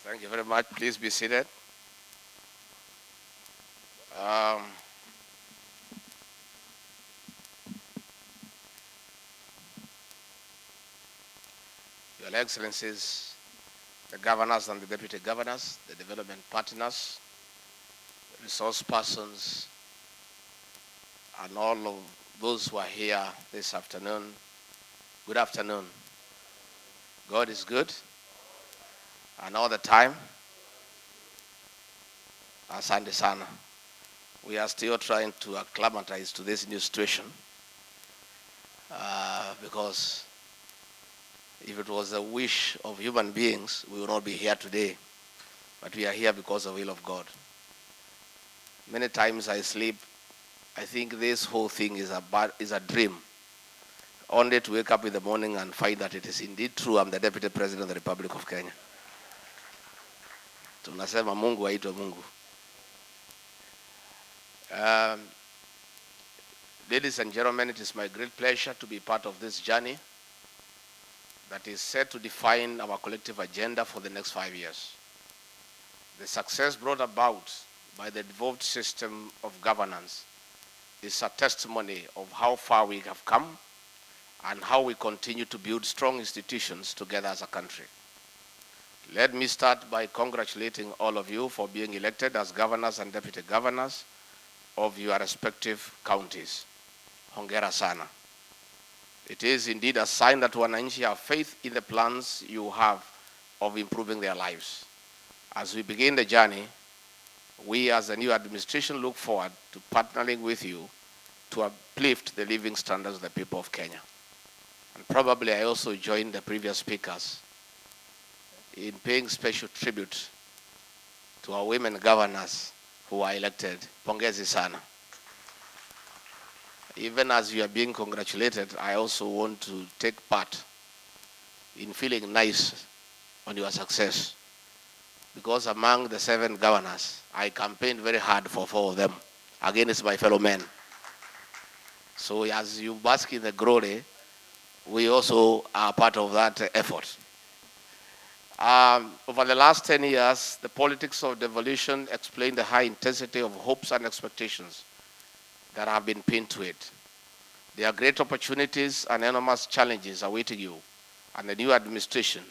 Thank you very much. Please be seated. Um, Your Excellencies, the governors and the deputy governors, the development partners, resource persons, and all of those who are here this afternoon, good afternoon. God is good, and all the time. Asante sana. We are still trying to acclimatize to this new situation because if it was a wish of human beings, we would not be here today. But we are here because of the will of God. Many times I sleep, I think this whole thing is a dream, only to wake up in the morning and find that it is indeed true. I'm the Deputy President of the Republic of Kenya. Tunasema Mungu aitwe Mungu. Ladies and gentlemen, it is my great pleasure to be part of this journey that is set to define our collective agenda for the next 5 years. The success brought about by the devolved system of governance is a testimony of how far we have come and how we continue to build strong institutions together as a country. Let me start by congratulating all of you for being elected as governors and deputy governors of your respective counties. Hongera sana. It is indeed a sign that wananchi have faith in the plans you have of improving their lives. As we begin the journey, we as a new administration look forward to partnering with you to uplift the living standards of the people of Kenya. And probably I also join the previous speakers in paying special tribute to our women governors who are elected. Pongezi sana. Even as you are being congratulated, I also want to take part in feeling nice on your success. Because among the 7 governors, I campaigned very hard for 4 of them against my fellow men. So as you bask in the glory, we also are part of that effort. Over the last 10 years, the politics of devolution explained the high intensity of hopes and expectations that have been pinned to it. There are great opportunities and enormous challenges awaiting you and the new administration,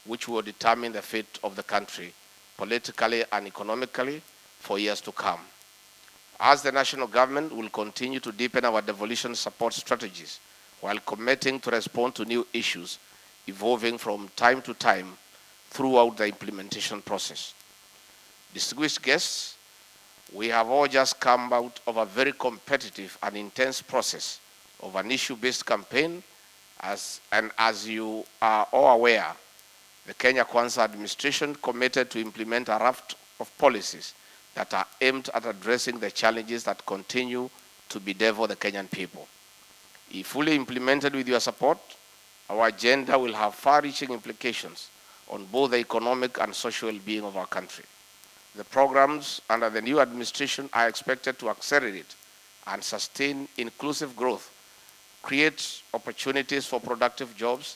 which will determine the fate of the country, politically and economically, for years to come. As the national government will continue to deepen our devolution support strategies while committing to respond to new issues evolving from time to time throughout the implementation process. Distinguished guests, we have all just come out of a very competitive and intense process of an issue-based campaign, as you are all aware, the Kenya Kwanza administration committed to implement a raft of policies that are aimed at addressing the challenges that continue to bedevil the Kenyan people. If fully implemented with your support, our agenda will have far-reaching implications on both the economic and social well-being of our country. The programs under the new administration are expected to accelerate and sustain inclusive growth, create opportunities for productive jobs,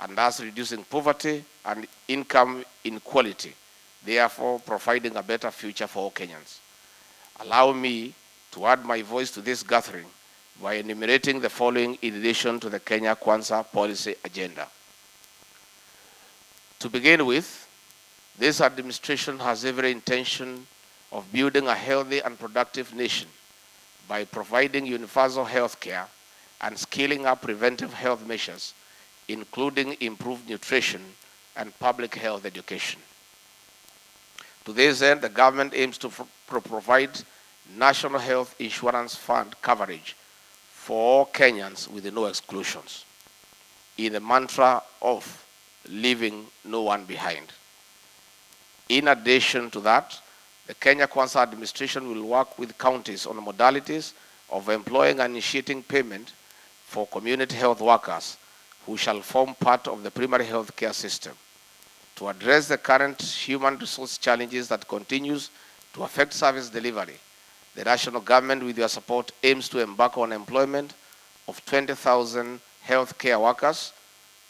and thus reducing poverty and income inequality, therefore providing a better future for all Kenyans. Allow me to add my voice to this gathering by enumerating the following in addition to the Kenya Kwanza policy agenda. To begin with, this administration has every intention of building a healthy and productive nation by providing universal health care and scaling up preventive health measures, including improved nutrition and public health education. To this end, the government aims to provide national health insurance fund coverage for all Kenyans with no exclusions, in the mantra of leaving no one behind. In addition to that, the Kenya Kwanza administration will work with counties on the modalities of employing and initiating payment for community health workers who shall form part of the primary health care system. To address the current human resource challenges that continues to affect service delivery, the national government, with your support, aims to embark on employment of 20,000 health care workers,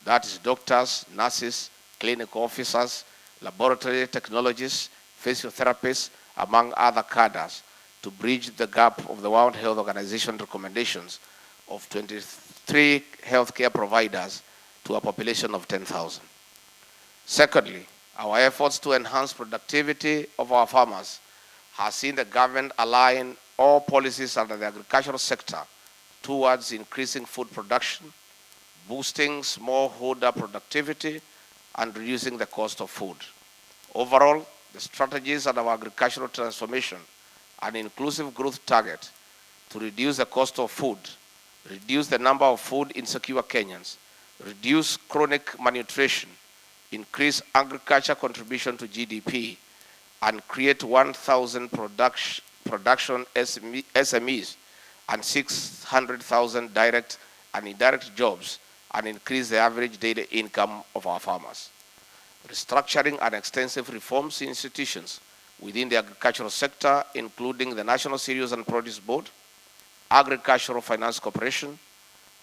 that is doctors, nurses, clinical officers, laboratory technologists, physiotherapists, among other cadres, to bridge the gap of the World Health Organization recommendations of 23 healthcare providers to a population of 10,000. Secondly, our efforts to enhance productivity of our farmers has seen the government align all policies under the agricultural sector towards increasing food production, boosting smallholder productivity, and reducing the cost of food. Overall, the strategies under our agricultural transformation and inclusive growth target to reduce the cost of food, reduce the number of food insecure Kenyans, reduce chronic malnutrition, increase agriculture contribution to GDP, and create 1,000 production SMEs and 600,000 direct and indirect jobs, and increase the average daily income of our farmers. Restructuring and extensive reforms in institutions within the agricultural sector, including the National Cereals and Produce Board, Agricultural Finance Corporation,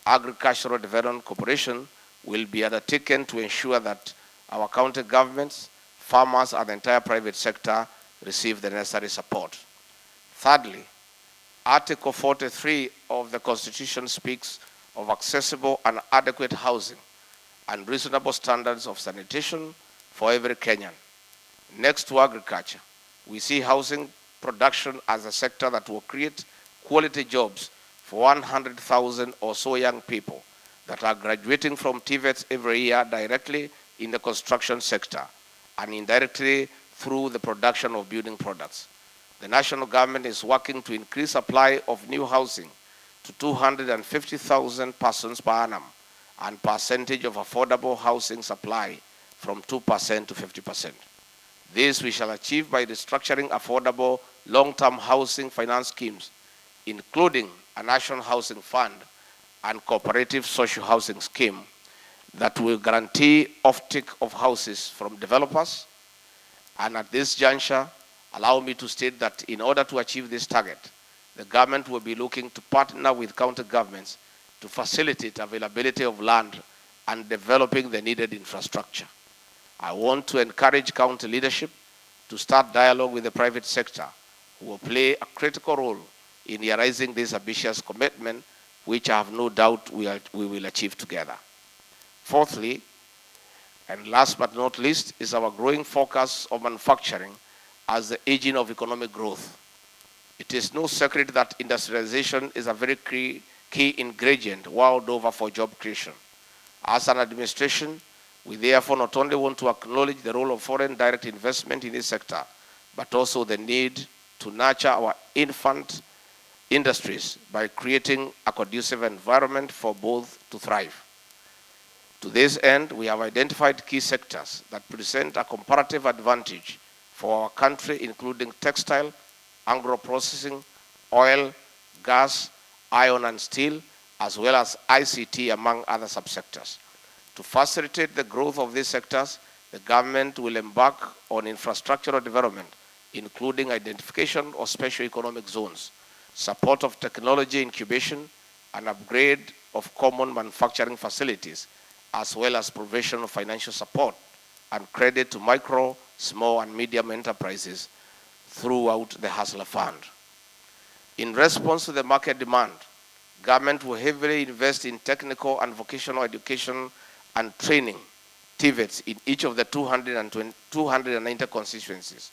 Agricultural Development Corporation, will be undertaken to ensure that our county governments, farmers, and the entire private sector receive the necessary support. Thirdly, Article 43 of the Constitution speaks of accessible and adequate housing and reasonable standards of sanitation for every Kenyan. Next to agriculture, we see housing production as a sector that will create quality jobs for 100,000 or so young people that are graduating from TVETs every year directly in the construction sector and indirectly through the production of building products. The national government is working to increase supply of new housing to 250,000 persons per annum and percentage of affordable housing supply from 2% to 50%. This we shall achieve by restructuring affordable long-term housing finance schemes, including a national housing fund and cooperative social housing scheme that will guarantee offtake of houses from developers. And at this juncture, allow me to state that in order to achieve this target, the government will be looking to partner with county governments to facilitate availability of land and developing the needed infrastructure. I want to encourage county leadership to start dialogue with the private sector, who will play a critical role in realizing this ambitious commitment, which I have no doubt we will achieve together. Fourthly, and last but not least, is our growing focus on manufacturing as the engine of economic growth. It is no secret that industrialization is a very key ingredient world over for job creation. As an administration, we therefore not only want to acknowledge the role of foreign direct investment in this sector, but also the need to nurture our infant industries by creating a conducive environment for both to thrive. To this end, we have identified key sectors that present a comparative advantage for our country, including textile, agro-processing, oil, gas, iron and steel, as well as ICT, among other subsectors. To facilitate the growth of these sectors, the government will embark on infrastructural development, including identification of special economic zones, support of technology incubation, and upgrade of common manufacturing facilities, as well as provision of financial support and credit to micro, small, and medium enterprises throughout the Hustler Fund. In response to the market demand, government will heavily invest in technical and vocational education and training, TVETs, in each of the 290 constituencies.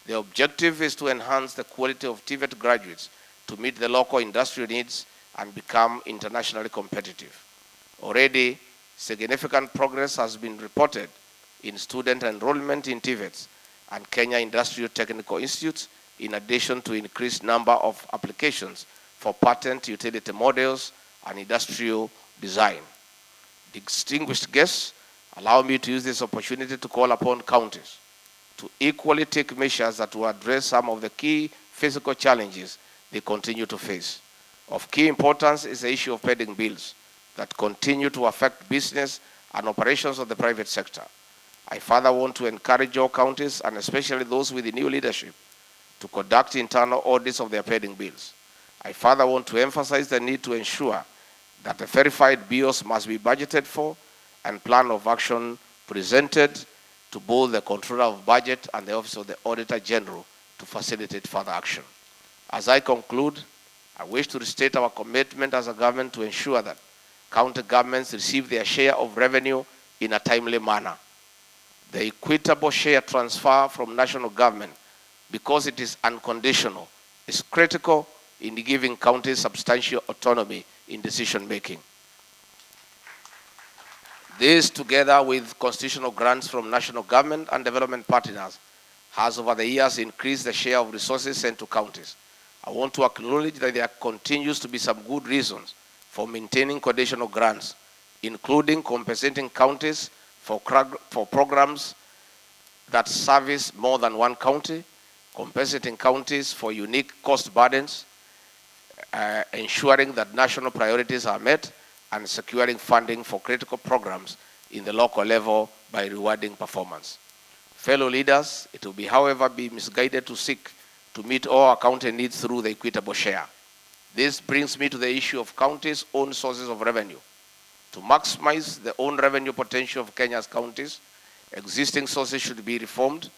The objective is to enhance the quality of TVET graduates to meet the local industrial needs and become internationally competitive. Already, significant progress has been reported in student enrollment in TVETs and Kenya Industrial Technical Institutes, in addition to increased number of applications for patent utility models and industrial design. Distinguished guests, allow me to use this opportunity to call upon counties to equally take measures that will address some of the key physical challenges they continue to face. Of key importance is the issue of pending bills that continue to affect business and operations of the private sector. I further want to encourage all counties, and especially those with the new leadership, to conduct internal audits of their pending bills. I further want to emphasize the need to ensure that the verified bills must be budgeted for and plan of action presented to both the Controller of Budget and the Office of the Auditor General to facilitate further action. As I conclude, I wish to restate our commitment as a government to ensure that county governments receive their share of revenue in a timely manner. The equitable share transfer from national government, because it is unconditional, is critical in giving counties substantial autonomy in decision making. This, together with constitutional grants from national government and development partners, has over the years increased the share of resources sent to counties. I want to acknowledge that there continues to be some good reasons for maintaining conditional grants, including compensating counties for programs that service more than one county, compensating counties for unique cost burdens, ensuring that national priorities are met, and securing funding for critical programs in the local level by rewarding performance. Fellow leaders, it will, however, be misguided to seek to meet all our county needs through the equitable share. This brings me to the issue of counties' own sources of revenue. To maximize the own revenue potential of Kenya's counties, existing sources should be reformed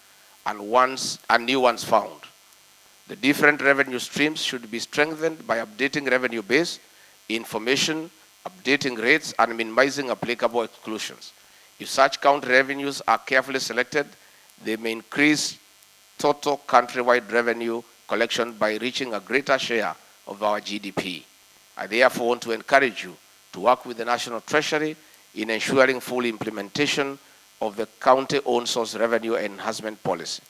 and new ones found. The different revenue streams should be strengthened by updating revenue base, information, updating rates, and minimizing applicable exclusions. If such county revenues are carefully selected, they may increase total countrywide revenue collection by reaching a greater share of our GDP. I therefore want to encourage you to work with the National Treasury in ensuring full implementation of the county-owned source revenue enhancement policy.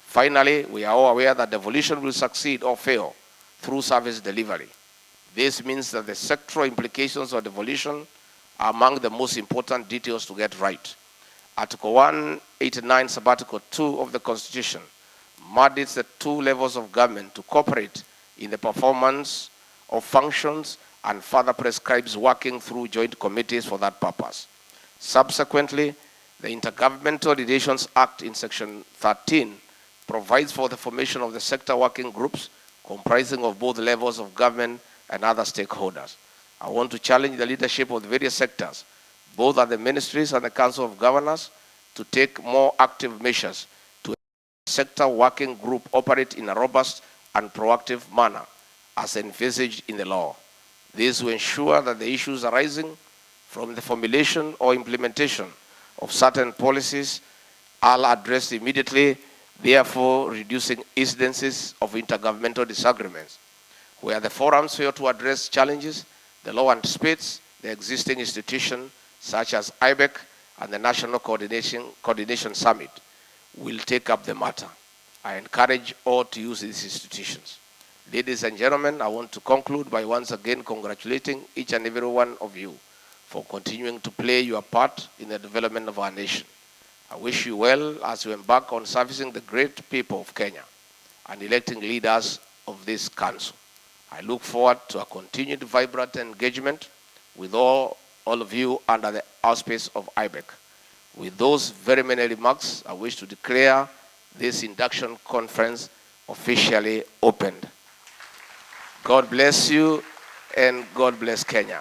Finally, we are all aware that devolution will succeed or fail through service delivery. This means that the sectoral implications of devolution are among the most important details to get right. Article 189, Sub-Article 2 of the Constitution mandates the two levels of government to cooperate in the performance of functions and further prescribes working through joint committees for that purpose. Subsequently, the Intergovernmental Relations Act in Section 13 provides for the formation of the sector working groups comprising of both levels of government and other stakeholders. I want to challenge the leadership of the various sectors, both at the ministries and the Council of Governors, to take more active measures to the sector working group operate in a robust and proactive manner as envisaged in the law. This will ensure that the issues arising from the formulation or implementation of certain policies are addressed immediately, therefore reducing incidences of intergovernmental disagreements. Where the forums fail to address challenges, the law anticipates the existing institutions such as IBEC and the National Coordination Summit will take up the matter. I encourage all to use these institutions. Ladies and gentlemen, I want to conclude by once again congratulating each and every one of you for continuing to play your part in the development of our nation. I wish you well as you embark on servicing the great people of Kenya and electing leaders of this council. I look forward to a continued vibrant engagement with all of you under the auspice of IBEC. With those very many remarks, I wish to declare this induction conference officially opened. God bless you and God bless Kenya.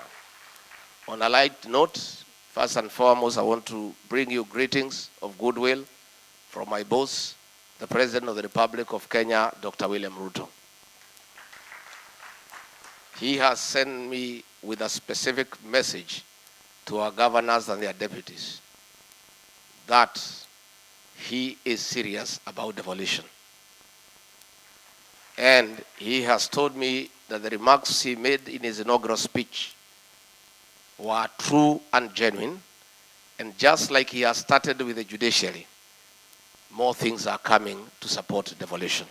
On a light note, first and foremost, I want to bring you greetings of goodwill from my boss, the President of the Republic of Kenya, Dr. William Ruto. He has sent me with a specific message to our governors and their deputies that he is serious about devolution. And he has told me that the remarks he made in his inaugural speech were true and genuine. And just like he has started with the judiciary, more things are coming to support devolution.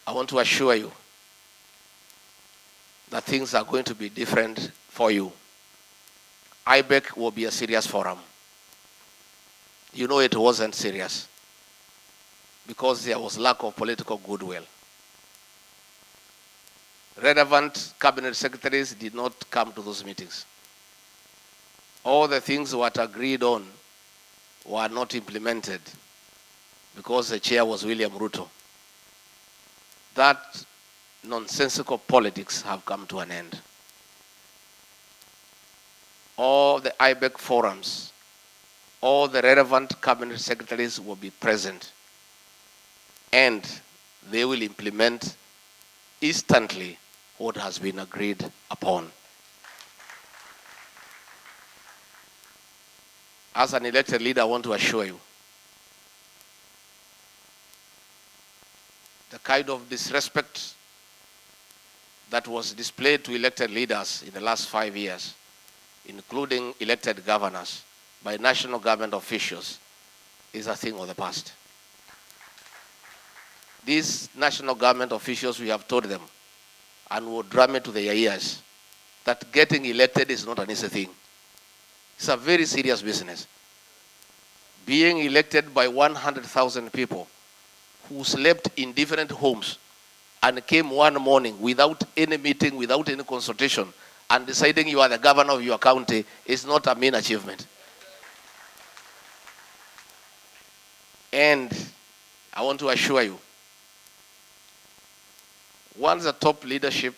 I want to assure you that things are going to be different for you. IBEC will be a serious forum. You know it wasn't serious because there was lack of political goodwill. Relevant cabinet secretaries did not come to those meetings. All the things that were agreed on were not implemented because the chair was William Ruto. That nonsensical politics have come to an end. All the IBEC forums all the relevant cabinet secretaries will be present, and they will implement instantly what has been agreed upon. As an elected leader, I want to assure you, the kind of disrespect that was displayed to elected leaders in the last 5 years, including elected governors by national government officials, is a thing of the past. These national government officials, we have told them, and will drum it to their ears, that getting elected is not an easy thing. It's a very serious business. Being elected by 100,000 people who slept in different homes and came one morning without any meeting, without any consultation, and deciding you are the governor of your county is not a mean achievement. And I want to assure you, once the top leadership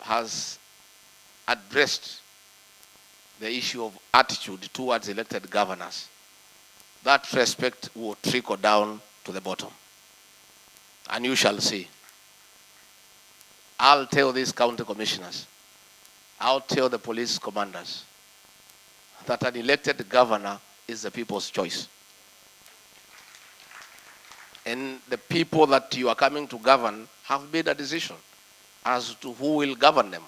has addressed the issue of attitude towards elected governors, that respect will trickle down to the bottom. And you shall see. I'll tell these county commissioners, I'll tell the police commanders that an elected governor is the people's choice. And the people that you are coming to govern have made a decision as to who will govern them.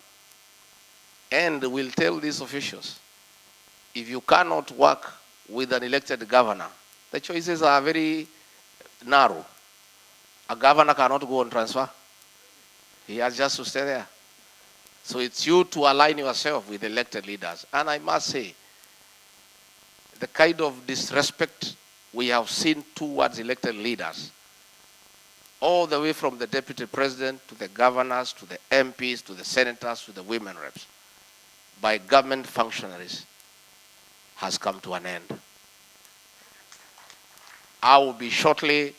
And we'll tell these officials, if you cannot work with an elected governor, the choices are very narrow. A governor cannot go on transfer. He has just to stay there. So it's you to align yourself with elected leaders. And I must say, the kind of disrespect we have seen towards elected leaders, all the way from the deputy president to the governors, to the MPs, to the senators, to the women reps, by government functionaries, has come to an end. I will be shortly,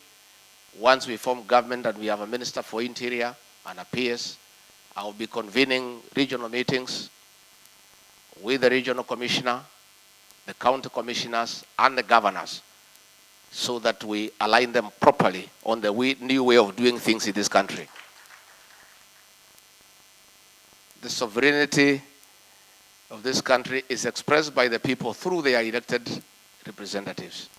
once we form government and we have a minister for interior and a PS, I will be convening regional meetings with the regional commissioner, the county commissioners, and the governors, so that we align them properly on the new way of doing things in this country. The sovereignty of this country is expressed by the people through their elected representatives.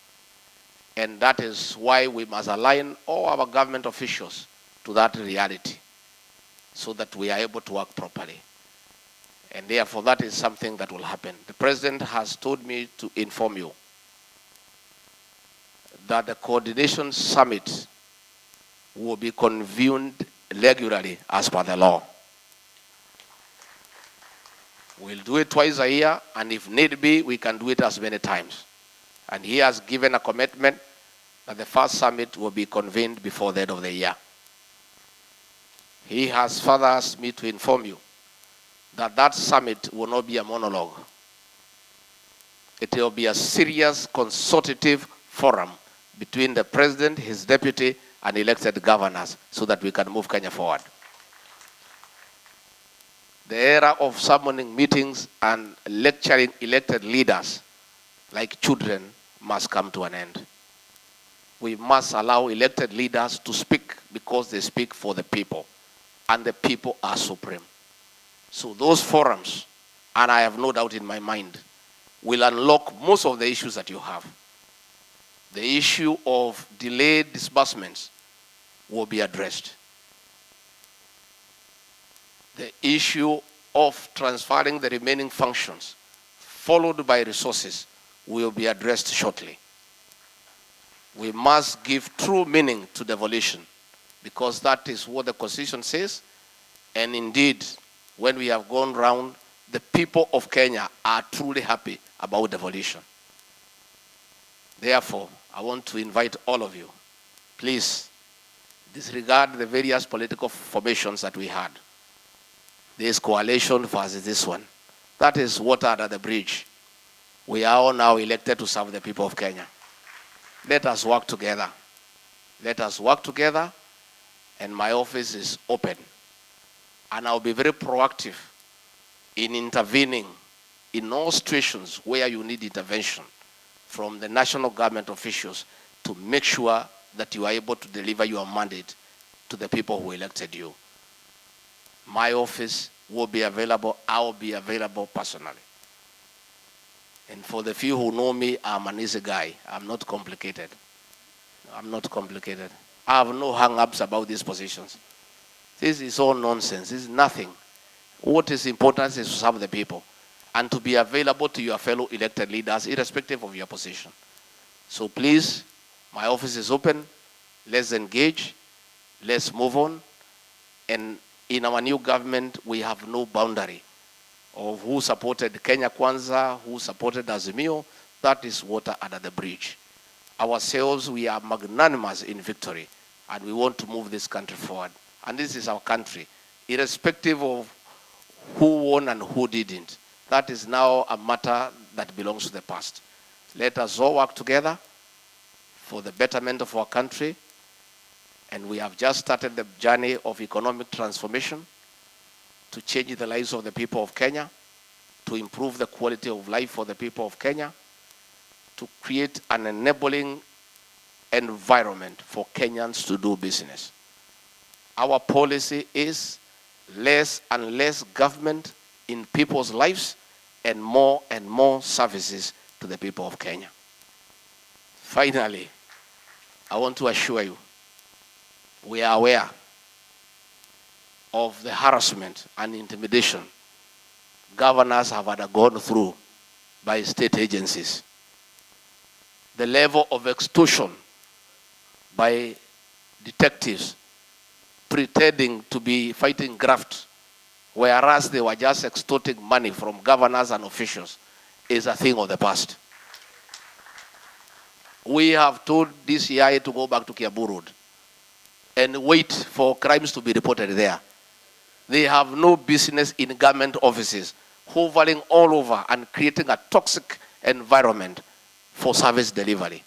And that is why we must align all our government officials to that reality so that we are able to work properly. And therefore, that is something that will happen. The president has told me to inform you that the coordination summit will be convened regularly as per the law. We'll do it twice a year, and if need be, we can do it as many times. And he has given a commitment that the first summit will be convened before the end of the year. He has further asked me to inform you that that summit will not be a monologue. It will be a serious consultative forum between the president, his deputy, and elected governors so that we can move Kenya forward. The era of summoning meetings and lecturing elected leaders like children must come to an end. We must allow elected leaders to speak because they speak for the people, and the people are supreme. So those forums, and I have no doubt in my mind, will unlock most of the issues that you have. The issue of delayed disbursements will be addressed. The issue of transferring the remaining functions, followed by resources, will be addressed shortly. We must give true meaning to devolution, because that is what the Constitution says. And indeed, when we have gone round, the people of Kenya are truly happy about devolution. Therefore, I want to invite all of you, please disregard the various political formations that we had. This coalition versus this one. That is water under the bridge. We are all now elected to serve the people of Kenya. Let us work together. Let us work together, and my office is open. And I'll be very proactive in intervening in all situations where you need intervention from the national government officials to make sure that you are able to deliver your mandate to the people who elected you. My office will be available. I will be available personally. And for the few who know me, I'm an easy guy. I'm not complicated. I'm not complicated. I have no hang-ups about these positions. This is all nonsense. This is nothing. What is important is to serve the people and to be available to your fellow elected leaders, irrespective of your position. So please, my office is open. Let's engage. Let's move on. And in our new government, we have no boundary of who supported Kenya Kwanza, who supported Azimio. That is water under the bridge. Ourselves, we are magnanimous in victory, and we want to move this country forward. And this is our country, irrespective of who won and who didn't. That is now a matter that belongs to the past. Let us all work together for the betterment of our country. And we have just started the journey of economic transformation to change the lives of the people of Kenya, to improve the quality of life for the people of Kenya, to create an enabling environment for Kenyans to do business. Our policy is less and less government in people's lives and more services to the people of Kenya. Finally, I want to assure you, we are aware of the harassment and intimidation governors have undergone through by state agencies. The level of extortion by detectives pretending to be fighting graft, whereas they were just extorting money from governors and officials, is a thing of the past. We have told DCI to go back to Kiambu Road and wait for crimes to be reported there. They have no business in government offices, hovering all over and creating a toxic environment for service delivery.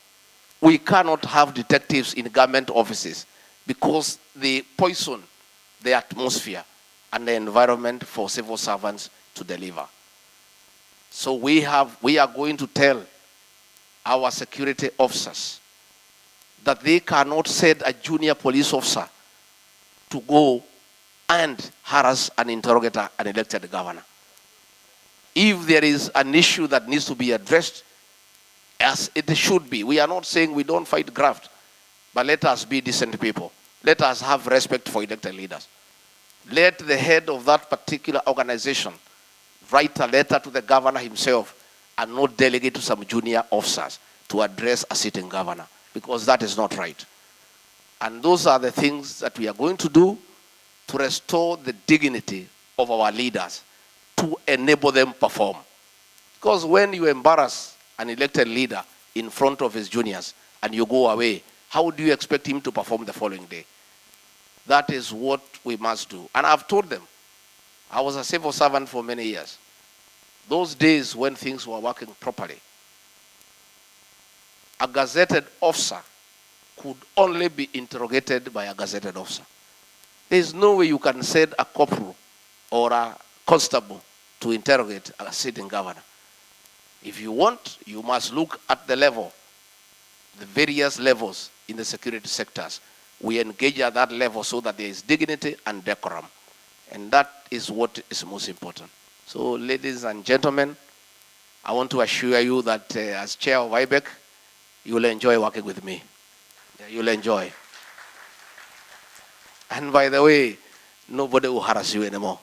We cannot have detectives in government offices because they poison the atmosphere and the environment for civil servants to deliver. So we are going to tell our security officers that they cannot send a junior police officer to go and harass and interrogate an elected governor. If there is an issue that needs to be addressed, as it should be, we are not saying we don't fight graft, but let us be decent people. Let us have respect for elected leaders. Let the head of that particular organization write a letter to the governor himself and not delegate to some junior officers to address a sitting governor, because that is not right. And those are the things that we are going to do to restore the dignity of our leaders, to enable them perform. Because when you embarrass an elected leader in front of his juniors and you go away, how do you expect him to perform the following day? That is what we must do. And I've told them, I was a civil servant for many years. Those days when things were working properly, a gazetted officer could only be interrogated by a gazetted officer. There is no way you can send a corporal or a constable to interrogate a sitting governor. If you want, you must look at the level, the various levels in the security sectors. We engage at that level so that there is dignity and decorum. And that is what is most important. So, ladies and gentlemen, I want to assure you that as chair of IBEC, you will enjoy working with me. Yeah, you'll enjoy. And by the way, nobody will harass you anymore.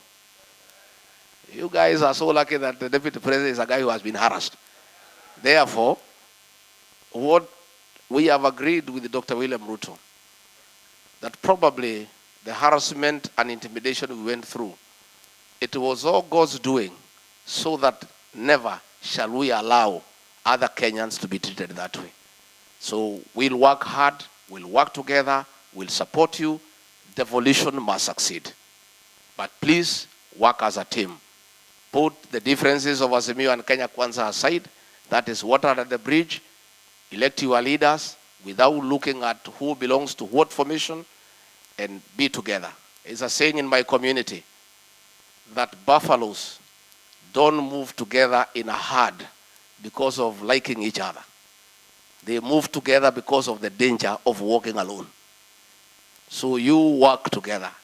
You guys are so lucky that the deputy president is a guy who has been harassed. Therefore, what we have agreed with Dr. William Ruto, that probably the harassment and intimidation we went through, it was all God's doing, so that never shall we allow other Kenyans to be treated that way. So we'll work hard, we'll work together, we'll support you. Devolution must succeed. But please work as a team. Put the differences of Azimio and Kenya Kwanza aside. That is water under the bridge. Elect your leaders without looking at who belongs to what formation, and be together. It's a saying in my community that buffaloes don't move together in a herd because of liking each other. They move together because of the danger of walking alone. So you work together.